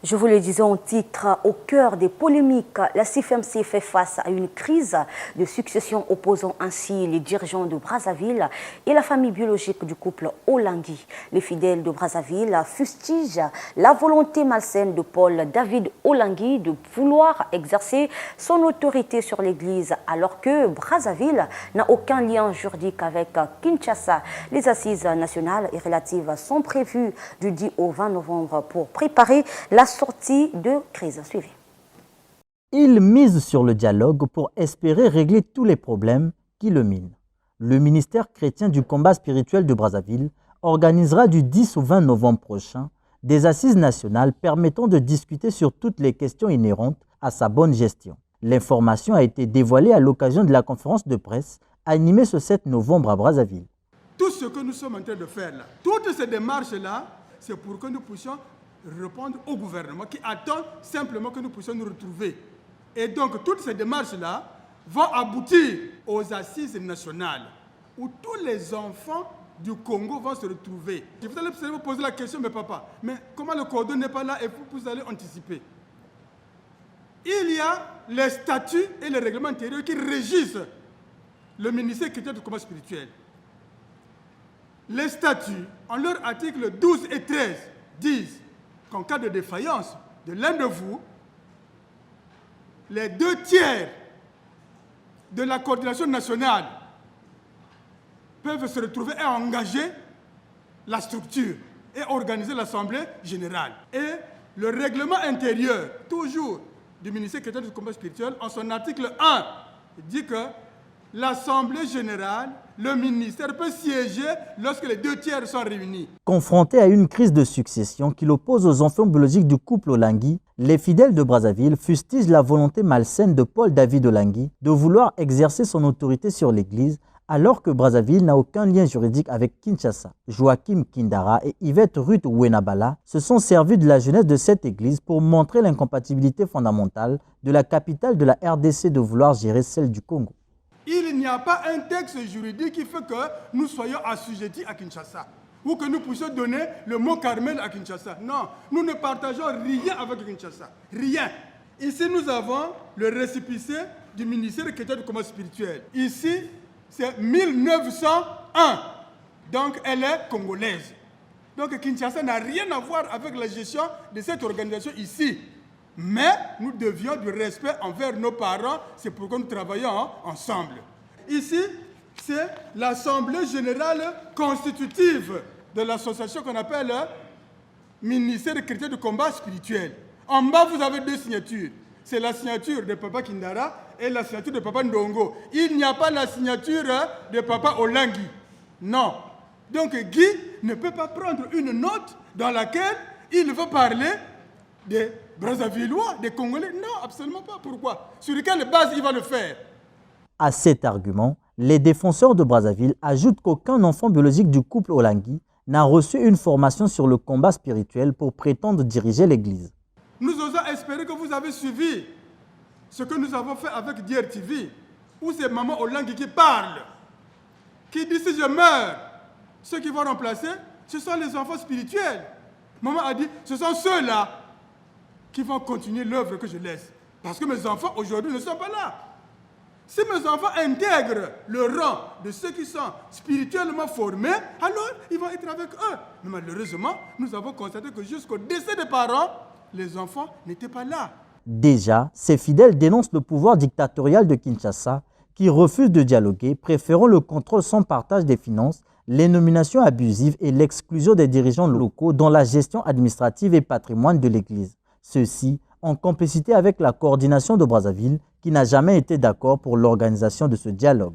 Je vous le disais en titre, au cœur des polémiques, la CFMC fait face à une crise de succession opposant ainsi les dirigeants de Brazzaville et la famille biologique du couple Olengue. Les fidèles de Brazzaville fustigent la volonté malsaine de Paul David Olengue de vouloir exercer son autorité sur l'Église alors que Brazzaville n'a aucun lien juridique avec Kinshasa. Les assises nationales et relatives sont prévues du 10 au 20 novembre pour préparer la sortie de crise. Suivez. Il mise sur le dialogue pour espérer régler tous les problèmes qui le minent. Le ministère chrétien du combat spirituel de Brazzaville organisera du 10 au 20 novembre prochain des assises nationales permettant de discuter sur toutes les questions inhérentes à sa bonne gestion. L'information a été dévoilée à l'occasion de la conférence de presse animée ce 7 novembre à Brazzaville. Tout ce que nous sommes en train de faire là, toutes ces démarches-là, c'est pour que nous puissions répondre au gouvernement qui attend simplement que nous puissions nous retrouver. Et donc, toutes ces démarches-là vont aboutir aux assises nationales où tous les enfants du Congo vont se retrouver. Vous allez vous poser la question, mais papa, mais comment le cordon n'est pas là et vous allez anticiper? Il y a les statuts et les règlements intérieurs qui régissent le ministère chrétien du combat spirituel. Les statuts, en leur articles 12 et 13, disent qu'en cas de défaillance de l'un de vous, les 2/3 de la coordination nationale peuvent se retrouver et engager la structure et organiser l'Assemblée générale. Et le règlement intérieur, toujours du ministère chrétien du combat spirituel, en son article 1, dit que l'Assemblée générale, le ministère peut siéger lorsque les 2/3 sont réunis. Confrontés à une crise de succession qui l'oppose aux enfants biologiques du couple Olengue, les fidèles de Brazzaville fustigent la volonté malsaine de Paul David Olengue de vouloir exercer son autorité sur l'Église alors que Brazzaville n'a aucun lien juridique avec Kinshasa. Joachim Kindara et Yvette Ruth Wenabala se sont servis de la jeunesse de cette Église pour montrer l'incompatibilité fondamentale de la capitale de la RDC de vouloir gérer celle du Congo. Il n'y a pas un texte juridique qui fait que nous soyons assujettis à Kinshasa ou que nous puissions donner le mot Carmel à Kinshasa. Non, nous ne partageons rien avec Kinshasa. Rien. Ici, nous avons le récépissé du ministère chrétien du combat spirituel. Ici, c'est 1901. Donc, elle est congolaise. Donc, Kinshasa n'a rien à voir avec la gestion de cette organisation ici. Mais nous devions du respect envers nos parents, c'est pourquoi nous travaillons ensemble. Ici, c'est l'Assemblée générale constitutive de l'association qu'on appelle Ministère chrétien du combat spirituel. En bas, vous avez deux signatures. C'est la signature de Papa Kindara et la signature de Papa Ndongo. Il n'y a pas la signature de Papa Olengue. Non. Donc Guy ne peut pas prendre une note dans laquelle il veut parler des Brazzavillois, des Congolais. Non, absolument pas. Pourquoi? Sur quelle base il va le faire? À cet argument, les défenseurs de Brazzaville ajoutent qu'aucun enfant biologique du couple Olengue n'a reçu une formation sur le combat spirituel pour prétendre diriger l'Église. Nous osons espérer que vous avez suivi ce que nous avons fait avec DRTV, où c'est Maman Olengue qui parle, qui dit si je meurs, ceux qui vont remplacer, ce sont les enfants spirituels. Maman a dit, ce sont ceux-là qui vont continuer l'œuvre que je laisse. Parce que mes enfants aujourd'hui ne sont pas là. Si mes enfants intègrent le rang de ceux qui sont spirituellement formés, alors ils vont être avec eux. Mais malheureusement, nous avons constaté que jusqu'au décès des parents, les enfants n'étaient pas là. Déjà, ces fidèles dénoncent le pouvoir dictatorial de Kinshasa qui refuse de dialoguer, préférant le contrôle sans partage des finances, les nominations abusives et l'exclusion des dirigeants locaux dans la gestion administrative et patrimoine de l'Église. Ceci en complicité avec la coordination de Brazzaville qui n'a jamais été d'accord pour l'organisation de ce dialogue.